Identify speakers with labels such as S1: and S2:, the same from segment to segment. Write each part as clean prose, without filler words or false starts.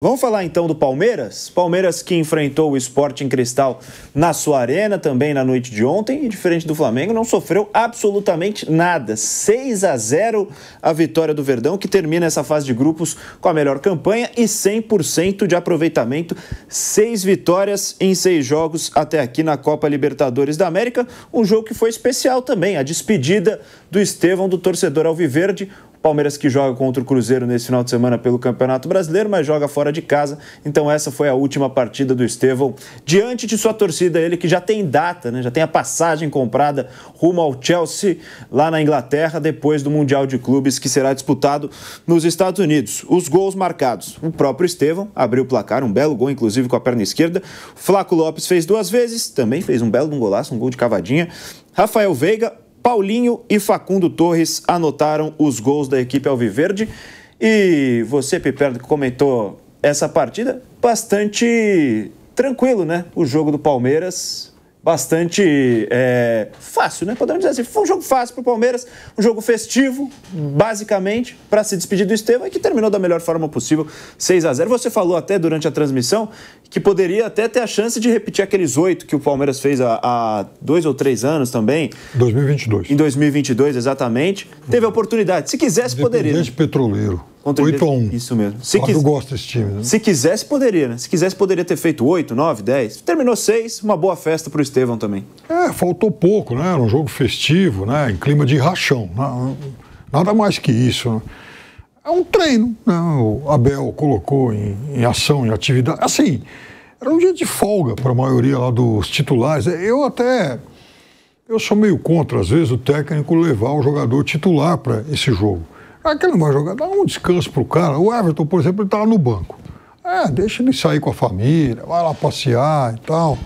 S1: Vamos falar então do Palmeiras? Palmeiras que enfrentou o Sporting Cristal na sua arena também na noite de ontem e, diferente do Flamengo, não sofreu absolutamente nada. 6-0 a vitória do Verdão, que termina essa fase de grupos com a melhor campanha e 100% de aproveitamento. 6 vitórias em 6 jogos até aqui na Copa Libertadores da América. Um jogo que foi especial também, a despedida do Estevão, do torcedor alviverde. Palmeiras que joga contra o Cruzeiro nesse final de semana pelo Campeonato Brasileiro, mas joga fora de casa. Então essa foi a última partida do Estevão diante de sua torcida, ele que já tem data, né? Já tem a passagem comprada rumo ao Chelsea, lá na Inglaterra, depois do Mundial de Clubes que será disputado nos Estados Unidos. Os gols marcados. O próprio Estevão abriu o placar, um belo gol, inclusive com a perna esquerda. Flaco Lopes fez 2 vezes, também fez um belo golaço, um gol de cavadinha. Rafael Veiga, Paulinho e Facundo Torres anotaram os gols da equipe alviverde. E você, Piperno, que comentou essa partida, bastante tranquilo, né? O jogo do Palmeiras, bastante fácil, né? Podemos dizer assim, foi um jogo fácil para o Palmeiras, um jogo festivo, basicamente, para se despedir do Estevão e que terminou da melhor forma possível, 6-0. Você falou até durante a transmissão que poderia até ter a chance de repetir aqueles 8 que o Palmeiras fez há 2 ou 3 anos também.
S2: 2022.
S1: Em 2022, exatamente. Teve a oportunidade. Se quisesse, poderia.
S2: Independente Petroleiro.
S1: 8-1. Isso mesmo.
S2: Eu gosto desse time. Né?
S1: Se quisesse, poderia, né? Se quisesse, poderia ter feito 8, 9, 10. Terminou 6, uma boa festa para o Estevão também.
S2: Faltou pouco, né? Era um jogo festivo, né? Em clima de rachão. Nada mais que isso, né? É um treino, né? O Abel colocou em ação, em atividade. Assim, era um dia de folga para a maioria lá dos titulares. Eu sou meio contra, às vezes, o técnico levar o jogador titular para esse jogo. Aquele não vai jogar, dá um descanso pro cara. O Everton, por exemplo, ele estava no banco. Deixa ele sair com a família, vai lá passear e tal.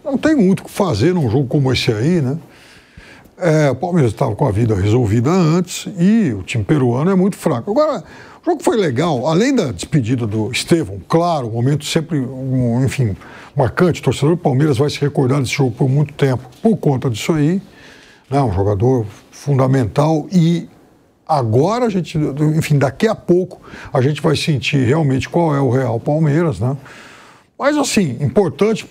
S2: Não tem muito o que fazer num jogo como esse aí, né? O Palmeiras estava com a vida resolvida antes e o time peruano é muito fraco. Agora, o jogo foi legal, além da despedida do Estevão, claro, um momento sempre, marcante. O torcedor do Palmeiras vai se recordar desse jogo por muito tempo, por conta disso aí. Né? Um jogador fundamental e agora daqui a pouco, a gente vai sentir realmente qual é o real Palmeiras, né? Mas, assim, importante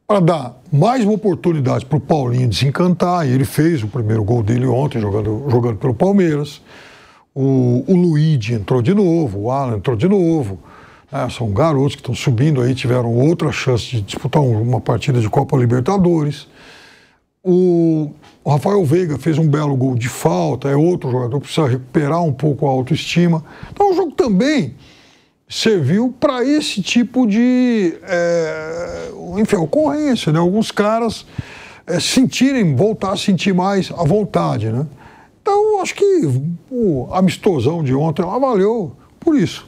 S2: para dar mais uma oportunidade para o Paulinho desencantar, e ele fez o primeiro gol dele ontem, jogando pelo Palmeiras. O Luigi entrou de novo, o Alan entrou de novo. São garotos que estão subindo aí, tiveram outra chance de disputar uma partida de Copa Libertadores. O Rafael Veiga fez um belo gol de falta, é outro jogador que precisa recuperar um pouco a autoestima. Então o jogo também serviu para esse tipo de ocorrência, né? Alguns caras voltar a sentir mais à vontade, né? Então acho que o amistosão de ontem lá valeu por isso.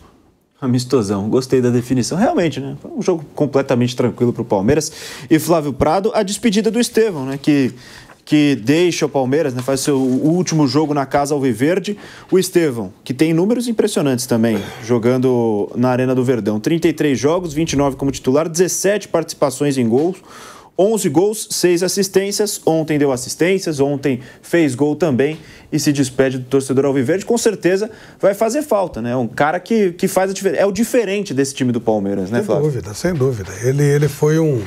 S1: Amistosão, gostei da definição. Realmente, né? Foi um jogo completamente tranquilo para o Palmeiras. E Flávio Prado, a despedida do Estevão, né? Que deixa o Palmeiras, né? Faz seu último jogo na casa alviverde. O Estevão, que tem números impressionantes também, jogando na Arena do Verdão. 33 jogos, 29 como titular, 17 participações em gols, 11 gols, 6 assistências. Ontem deu assistências, ontem fez gol também e se despede do torcedor alviverde. Com certeza vai fazer falta, né? Um cara que faz a diferença. É o diferente desse time do Palmeiras, né, Flávio?
S3: Sem dúvida. Ele foi um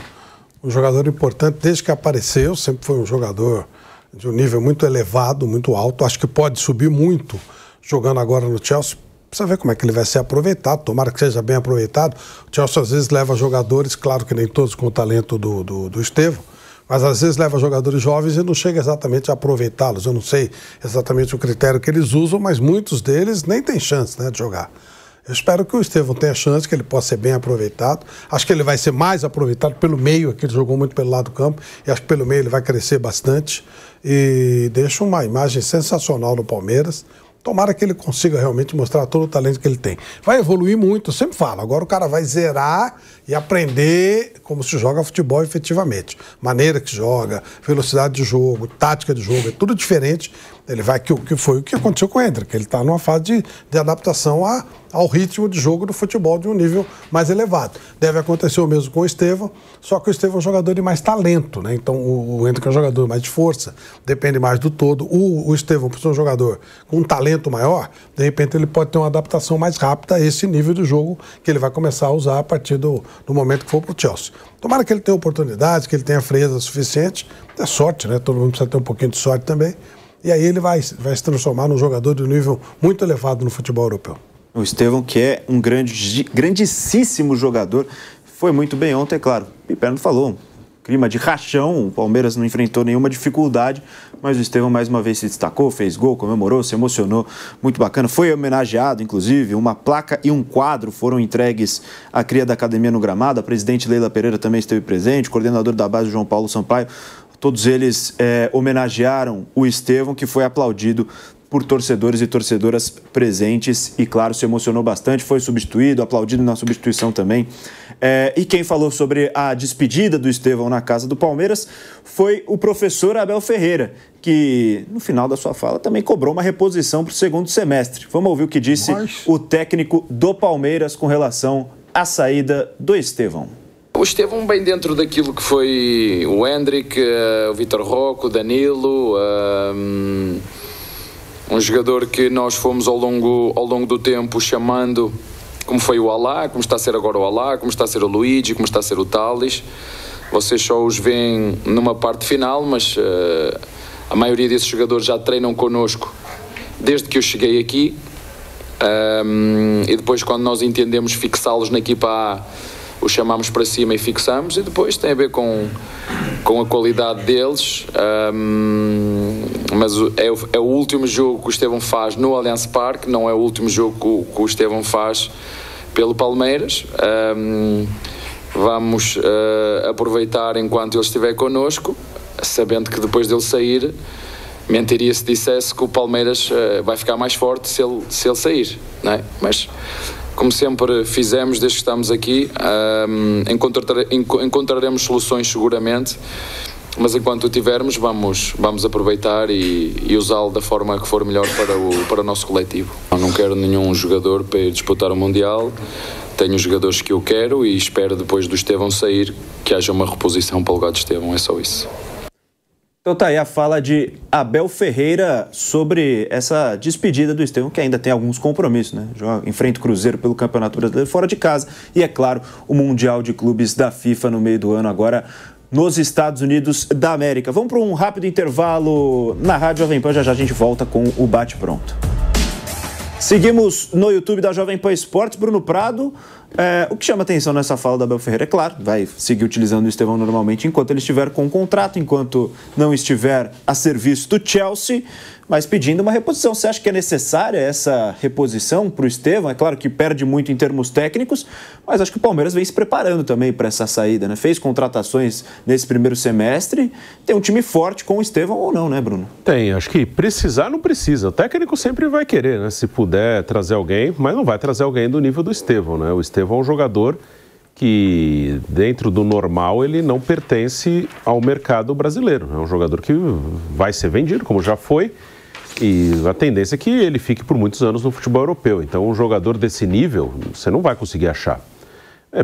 S3: jogador importante desde que apareceu, sempre foi um jogador de um nível muito elevado, muito alto. Acho que pode subir muito jogando agora no Chelsea. Precisa ver como é que ele vai ser aproveitado, tomara que seja bem aproveitado. O Chelsea às vezes leva jogadores, claro que nem todos com o talento do Estevão, mas às vezes leva jogadores jovens e não chega exatamente a aproveitá-los. Eu não sei exatamente o critério que eles usam, mas muitos deles nem têm chance, né, de jogar. Eu espero que o Estevão tenha chance, que ele possa ser bem aproveitado. Acho que ele vai ser mais aproveitado pelo meio, aqui ele jogou muito pelo lado do campo, e acho que pelo meio ele vai crescer bastante. E deixa uma imagem sensacional no Palmeiras. Tomara que ele consiga realmente mostrar todo o talento que ele tem. Vai evoluir muito, eu sempre falo. Agora o cara vai zerar e aprender como se joga futebol efetivamente. Maneira que joga, velocidade de jogo, tática de jogo, é tudo diferente. Ele vai, que foi o que aconteceu com o Hendrick. Ele está numa fase de adaptação ao ritmo de jogo do futebol de um nível mais elevado. Deve acontecer o mesmo com o Estevão, só que o Estevão é um jogador de mais talento, né? Então o Hendrick é um jogador mais de força, depende mais do todo. O Estevão, por ser um jogador com um talento maior, de repente ele pode ter uma adaptação mais rápida a esse nível de jogo que ele vai começar a usar a partir do momento que for para o Chelsea. Tomara que ele tenha oportunidades, que ele tenha frieza suficiente. É sorte, né? Todo mundo precisa ter um pouquinho de sorte também. E aí ele vai se transformar num jogador de um nível muito elevado no futebol europeu.
S1: O Estevão, que é um grandíssimo jogador, foi muito bem ontem, é claro. O Piperno falou, clima de rachão, o Palmeiras não enfrentou nenhuma dificuldade, mas o Estevão mais uma vez se destacou, fez gol, comemorou, se emocionou, muito bacana. Foi homenageado, inclusive, uma placa e um quadro foram entregues à cria da academia no gramado. A presidente Leila Pereira também esteve presente, o coordenador da base, João Paulo Sampaio. Todos eles homenagearam o Estevão, que foi aplaudido por torcedores e torcedoras presentes e, claro, se emocionou bastante, foi substituído, aplaudido na substituição também. E quem falou sobre a despedida do Estevão na casa do Palmeiras foi o professor Abel Ferreira, que no final da sua fala também cobrou uma reposição para o segundo semestre. Vamos ouvir o que disse o técnico do Palmeiras com relação à saída do Estevão.
S4: O Estevão bem dentro daquilo que foi o Hendrick, o Vitor Roque, o Danilo, um jogador que nós fomos ao longo do tempo chamando, como foi o Alá, como está a ser agora o Alá, como está a ser o Luigi, como está a ser o Tales. Vocês só os veem numa parte final, mas a maioria desses jogadores já treinam connosco desde que eu cheguei aqui, e depois quando nós entendemos fixá-los na equipa A, os chamamos para cima e fixamos, e depois tem a ver com a qualidade deles, mas é o último jogo que o Estevão faz no Allianz Parque, não é o último jogo que o Estevão faz pelo Palmeiras. Vamos aproveitar enquanto ele estiver connosco, sabendo que depois dele sair, mentiria se dissesse que o Palmeiras vai ficar mais forte se ele sair, não é? Mas como sempre fizemos desde que estamos aqui, encontraremos soluções seguramente, mas enquanto o tivermos vamos aproveitar e usá-lo da forma que for melhor para o nosso coletivo. Eu não quero nenhum jogador para ir disputar o Mundial, tenho os jogadores que eu quero e espero depois do Estevão sair que haja uma reposição para o lugar de Estevão, é só isso.
S1: Então tá aí a fala de Abel Ferreira sobre essa despedida do Estevão, que ainda tem alguns compromissos, né? Enfrenta o Cruzeiro pelo Campeonato Brasileiro fora de casa e, é claro, o Mundial de Clubes da FIFA no meio do ano agora nos Estados Unidos da América. Vamos para um rápido intervalo na Rádio Jovem Pan, já a gente volta com o Bate Pronto. Seguimos no YouTube da Jovem Pan Esportes, Bruno Prado. O que chama atenção nessa fala da Abel Ferreira, é claro, vai seguir utilizando o Estevão normalmente enquanto ele estiver com o contrato, enquanto não estiver a serviço do Chelsea, mas pedindo uma reposição. Você acha que é necessária essa reposição para o Estevão? É claro que perde muito em termos técnicos, mas acho que o Palmeiras vem se preparando também para essa saída, né? Fez contratações nesse primeiro semestre, tem um time forte com o Estevão ou não, né, Bruno?
S5: Tem, acho que precisar não precisa. O técnico sempre vai querer, né? Se puder trazer alguém, mas não vai trazer alguém do nível do Estevão, né? O Estevão é um jogador que, dentro do normal, ele não pertence ao mercado brasileiro. É um jogador que vai ser vendido, como já foi, e a tendência é que ele fique por muitos anos no futebol europeu. Então, um jogador desse nível, você não vai conseguir achar.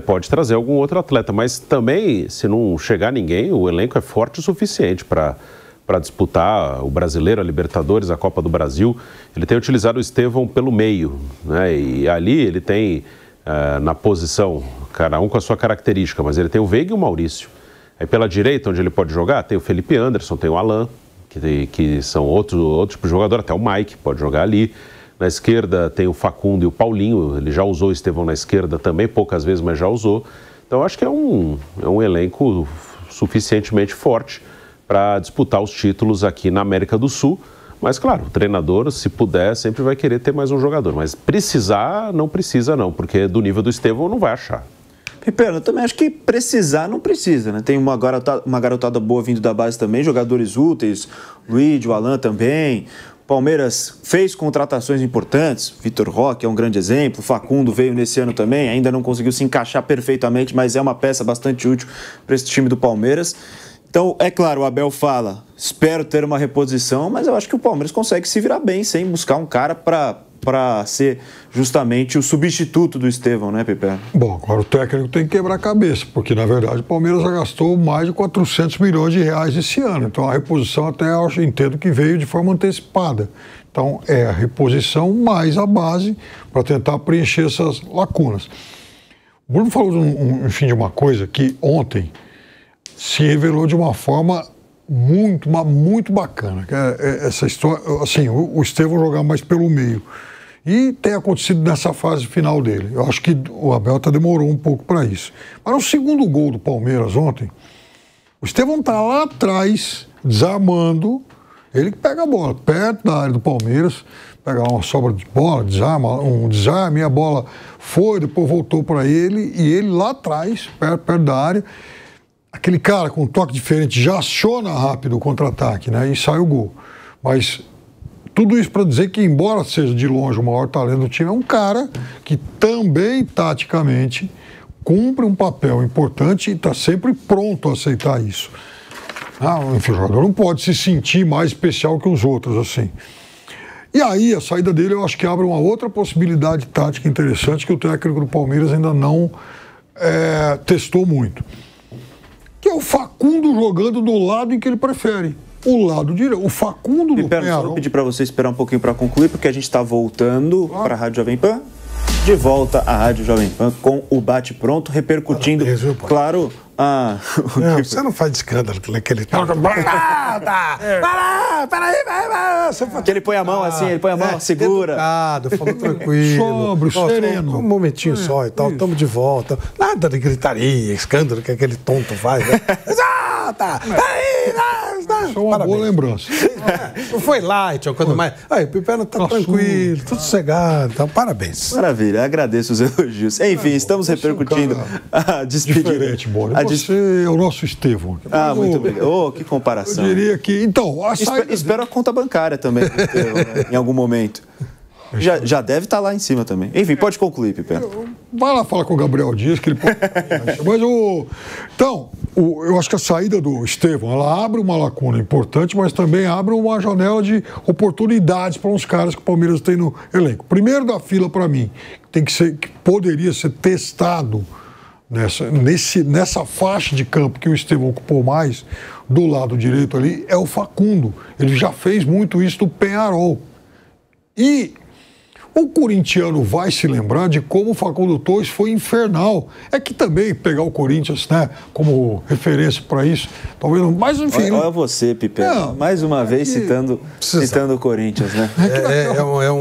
S5: Pode trazer algum outro atleta, mas também, se não chegar ninguém, o elenco é forte o suficiente para disputar o Brasileiro, a Libertadores, a Copa do Brasil. Ele tem utilizado o Estevão pelo meio, né? E ali ele tem, na posição, cada um com a sua característica, mas ele tem o Veiga e o Maurício. Aí pela direita, onde ele pode jogar, tem o Felipe Anderson, tem o Alan, que são outro tipo de jogador, até o Mike pode jogar ali. Na esquerda tem o Facundo e o Paulinho, ele já usou o Estevão na esquerda também, poucas vezes, mas já usou. Então acho que é um elenco suficientemente forte para disputar os títulos aqui na América do Sul. Mas claro, o treinador, se puder, sempre vai querer ter mais um jogador. Mas precisar, não precisa não, porque do nível do Estevão não vai achar.
S1: Piperno, eu também acho que precisar não precisa, né? Tem uma garotada boa vindo da base também, jogadores úteis, Luigi, o Alan também. Palmeiras fez contratações importantes, Vitor Roque é um grande exemplo, Facundo veio nesse ano também, ainda não conseguiu se encaixar perfeitamente, mas é uma peça bastante útil para esse time do Palmeiras. Então, é claro, o Abel fala, espero ter uma reposição, mas eu acho que o Palmeiras consegue se virar bem sem buscar um cara para ser justamente o substituto do Estevão, né, Pepe?
S2: Bom, agora o técnico tem que quebrar a cabeça, porque na verdade o Palmeiras já gastou mais de 400 milhões de reais esse ano. Então a reposição até eu entendo que veio de forma antecipada. Então é a reposição mais a base para tentar preencher essas lacunas. O Bruno falou enfim, de uma coisa que ontem se revelou de uma forma muito bacana, que é essa história, assim, o Estevão jogar mais pelo meio. E tem acontecido nessa fase final dele. Eu acho que o Abel demorou um pouco para isso. Mas no segundo gol do Palmeiras ontem, o Estevão está lá atrás, desarmando, ele que pega a bola, perto da área do Palmeiras, pega uma sobra de bola, um desarme, e a bola foi, depois voltou para ele, e ele lá atrás, perto da área, aquele cara com um toque diferente já aciona rápido o contra-ataque, né? E sai o gol. Mas tudo isso para dizer que, embora seja de longe o maior talento do time, é um cara que também, taticamente, cumpre um papel importante e está sempre pronto a aceitar isso. Enfim, o jogador não pode se sentir mais especial que os outros, assim. E aí, a saída dele, eu acho que abre uma outra possibilidade tática interessante que o técnico do Palmeiras ainda não testou muito. Que é o Facundo jogando do lado em que ele prefere. O lado direito, o Facundo do Penharol.
S1: Vou pedir para você esperar um pouquinho para concluir, porque a gente está voltando para a Rádio Jovem Pan. De volta à Rádio Jovem Pan com o Bate Pronto, repercutindo, claro,
S3: você não faz escândalo naquele toque.
S1: Que ele põe a mão assim, ele põe a mão, segura.
S3: Falou tranquilo.
S2: Sóbrio, sereno.
S3: Um momentinho só e tal, estamos de volta. Nada de gritaria, escândalo que aquele tonto faz, né?
S2: Isso é uma boa lembrança.
S3: Não foi light, ou coisa mais. Aí, o Pipena tá tranquilo, tudo sossegado, então parabéns.
S1: Maravilha, agradeço os elogios. Enfim, estamos repercutindo a despedida.
S2: Diferente, Bola. Você é o nosso Estevão.
S1: Muito obrigado. Que comparação.
S2: Eu diria que, então, a saída...
S1: Espero a conta bancária também, Estevão, né? Em algum momento. Já deve estar lá em cima também. Enfim, pode concluir, Pipe.
S2: Vai lá falar com o Gabriel Dias, que ele pode... Mas eu acho que a saída do Estevão, ela abre uma lacuna importante, mas também abre uma janela de oportunidades para uns caras que o Palmeiras tem no elenco. Primeiro da fila, para mim, que poderia ser testado nessa faixa de campo que o Estevão ocupou mais, do lado direito ali, é o Facundo. Ele já fez muito isso do Penharol. E o corintiano vai se lembrar de como o Facundo Torres foi infernal. É que também pegar o Corinthians, né, como referência para isso, talvez não. Mas enfim.
S1: Olha você, Pipe. Mais uma vez citando o Corinthians, né?
S3: É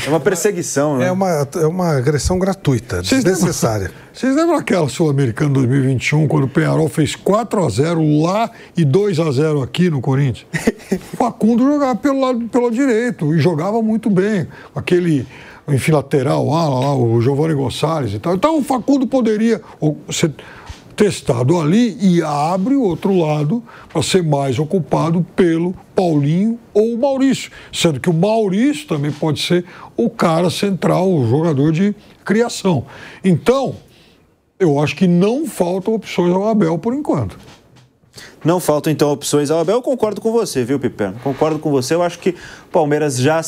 S1: uma perseguição, né?
S3: É uma agressão gratuita, desnecessária.
S2: Vocês lembram aquela Sul-Americana 2021, quando o Penharol fez 4-0 lá e 2-0 aqui no Corinthians? O Facundo jogava pelo direito e jogava muito bem. Aquele, enfim, lateral lá, o Giovanni Gonçalves e tal. Então o Facundo poderia ser testado ali e abre o outro lado para ser mais ocupado pelo Paulinho ou o Maurício. Sendo que o Maurício também pode ser o cara central, o jogador de criação. Então, eu acho que não faltam opções ao Abel por enquanto.
S1: Não faltam, então, opções ao Abel. Eu concordo com você, viu, Piperno? Concordo com você. Eu acho que o Palmeiras já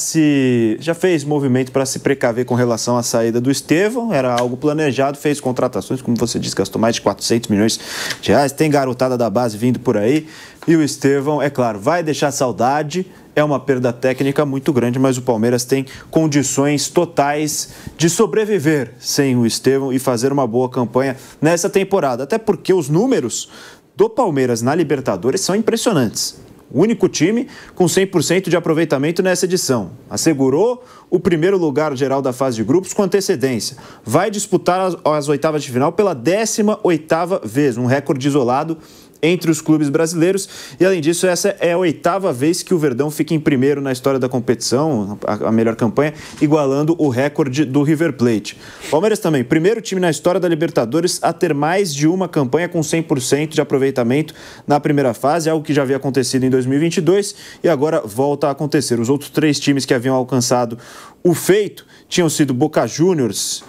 S1: fez movimento para se precaver com relação à saída do Estevão. Era algo planejado, fez contratações, como você disse, gastou mais de 400 milhões de reais. Tem garotada da base vindo por aí. E o Estevão, é claro, vai deixar saudade. É uma perda técnica muito grande, mas o Palmeiras tem condições totais de sobreviver sem o Estevão e fazer uma boa campanha nessa temporada. Até porque os números do Palmeiras na Libertadores são impressionantes. O único time com 100% de aproveitamento nessa edição. Assegurou o primeiro lugar geral da fase de grupos com antecedência. Vai disputar as oitavas de final pela 18ª vez, um recorde isolado entre os clubes brasileiros. E, além disso, essa é a 8ª vez que o Verdão fica em primeiro na história da competição, a melhor campanha, igualando o recorde do River Plate. Palmeiras também, primeiro time na história da Libertadores a ter mais de uma campanha com 100% de aproveitamento na primeira fase, algo que já havia acontecido em 2022 e agora volta a acontecer. Os outros 3 times que haviam alcançado o feito tinham sido Boca Juniors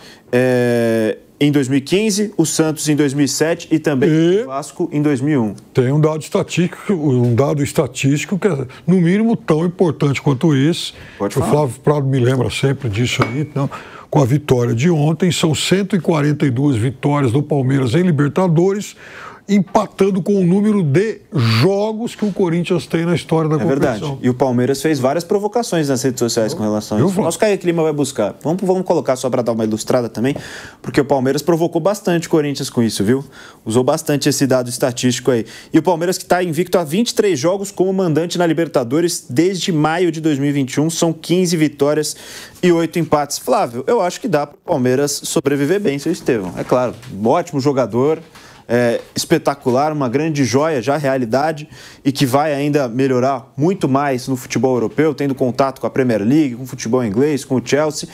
S1: em 2015, o Santos em 2007 e também o Vasco em 2001.
S2: Tem um dado estatístico que é, no mínimo, tão importante quanto esse.
S1: Pode falar.
S2: O Flávio Prado me lembra sempre disso aí. Então, com a vitória de ontem, são 142 vitórias do Palmeiras em Libertadores, empatando com o número de jogos que o Corinthians tem na história da competição.
S1: É verdade. E o Palmeiras fez várias provocações nas redes sociais com relação a isso. Nosso Caio Clima vai buscar. Vamos colocar só para dar uma ilustrada também, porque o Palmeiras provocou bastante o Corinthians com isso, viu? Usou bastante esse dado estatístico aí. E o Palmeiras que está invicto a 23 jogos como mandante na Libertadores desde maio de 2021. São 15 vitórias e 8 empates. Flávio, eu acho que dá para o Palmeiras sobreviver bem, seu Estevão. É claro, um ótimo jogador, espetacular, uma grande joia, já realidade, e que vai ainda melhorar muito mais no futebol europeu, tendo contato com a Premier League, com o futebol inglês, com o Chelsea.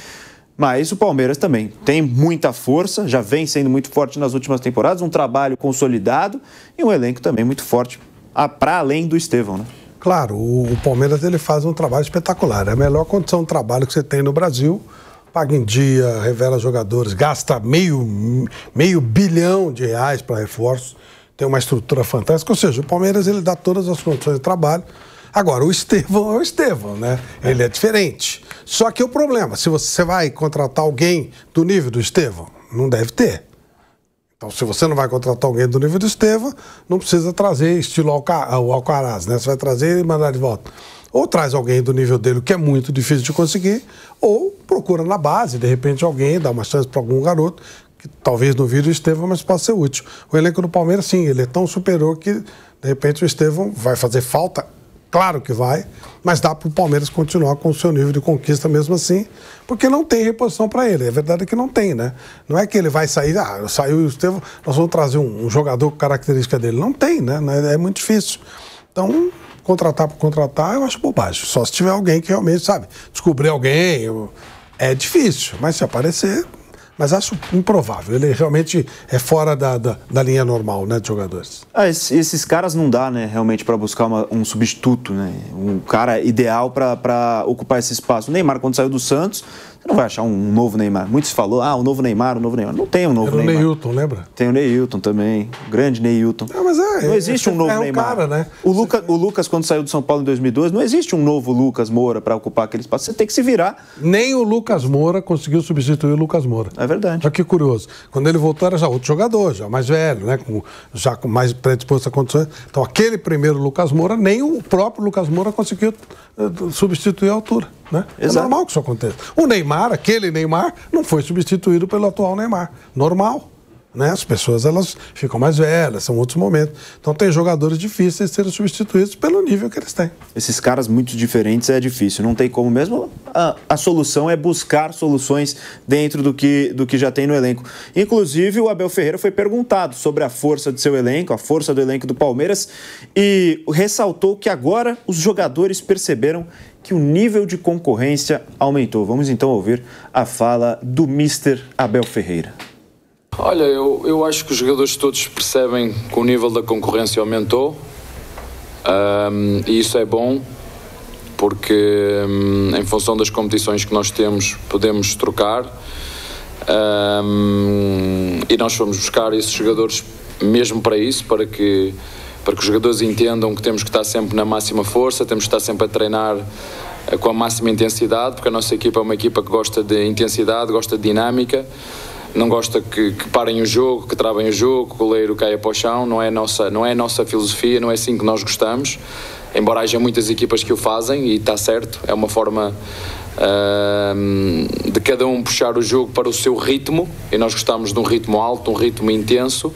S1: Mas o Palmeiras também tem muita força, já vem sendo muito forte nas últimas temporadas, um trabalho consolidado e um elenco também muito forte, para além do Estevão, né?
S3: Claro, o Palmeiras ele faz um trabalho espetacular. É a melhor condição de trabalho que você tem no Brasil. Paga em dia, revela jogadores, gasta meio bilhão de reais para reforços, tem uma estrutura fantástica. Ou seja, o Palmeiras ele dá todas as condições de trabalho. Agora, o Estevão é o Estevão, né? Ele é diferente. Só que o problema, se você vai contratar alguém do nível do Estevão, não deve ter. Então, se você não vai contratar alguém do nível do Estevão, não precisa trazer estilo o Alcaraz, né? Você vai trazer e mandar de volta. Ou traz alguém do nível dele, que é muito difícil de conseguir, ou procura na base, de repente alguém, dá uma chance para algum garoto, que talvez não vire o Estevão, mas possa ser útil. O elenco do Palmeiras, sim, ele é tão superior que, de repente, o Estevão vai fazer falta, claro que vai, mas dá para o Palmeiras continuar com o seu nível de conquista mesmo assim, porque não tem reposição para ele. A verdade é que não tem, né? Não é que ele vai sair, saiu o Estevão, nós vamos trazer um jogador com característica dele. Não tem, né? É muito difícil. Então, contratar por contratar, eu acho bobagem. Só se tiver alguém que realmente, sabe, descobrir alguém, é difícil, mas se aparecer, mas acho improvável. Ele realmente é fora da linha normal, né, de jogadores.
S1: Esses caras não dá, né, realmente para buscar um substituto, né, um cara ideal para ocupar esse espaço. O Neymar, quando saiu do Santos, você não vai achar um novo Neymar. Muito se falou, o novo Neymar. Não tem um novo Neymar.
S3: Era o Neilton, lembra?
S1: Tem o Neilton também, o grande Neilton. Não existe um novo Neymar.
S3: Cara, né?
S1: O Lucas, quando saiu do São Paulo em 2002, não existe um novo Lucas Moura para ocupar aquele espaço. Você tem que se virar.
S3: Nem o Lucas Moura conseguiu substituir o Lucas Moura.
S1: É verdade.
S3: Olha que curioso. Quando ele voltou era já outro jogador, já mais velho, né? Já com mais predisposto a condições. Então aquele primeiro Lucas Moura, nem o próprio Lucas Moura conseguiu substituir a altura, né?
S1: Exato.
S3: É normal que isso aconteça. O Neymar, aquele Neymar, não foi substituído pelo atual Neymar. Normal. Né? As pessoas elas ficam mais velhas, são outros momentos. Então tem jogadores difíceis de serem substituídos pelo nível que eles têm.
S1: Esses caras muito diferentes é difícil, não tem como mesmo. A solução é buscar soluções dentro do que já tem no elenco. Inclusive o Abel Ferreira foi perguntado sobre a força de seu elenco, a força do elenco do Palmeiras, e ressaltou que agora os jogadores perceberam que o nível de concorrência aumentou. Vamos então ouvir a fala do Mr. Abel Ferreira.
S4: Olha, eu acho que os jogadores todos percebem que o nível da concorrência aumentou, e isso é bom, porque em função das competições que nós temos podemos trocar, e nós fomos buscar esses jogadores mesmo para isso, para que os jogadores entendam que temos que estar sempre na máxima força, temos que estar sempre a treinar com a máxima intensidade, porque a nossa equipa é uma equipa que gosta de intensidade, gosta de dinâmica. Não gosta que parem o jogo, que travem o jogo, que o goleiro caia para o chão. Não é a nossa filosofia, não é assim que nós gostamos. Embora haja muitas equipas que o fazem, e está certo, é uma forma de cada um puxar o jogo para o seu ritmo, e nós gostamos de um ritmo alto, um ritmo intenso,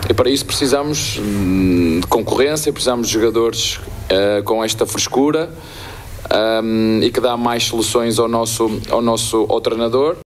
S4: e para isso precisamos de concorrência, precisamos de jogadores com esta frescura, e que dá mais soluções ao treinador.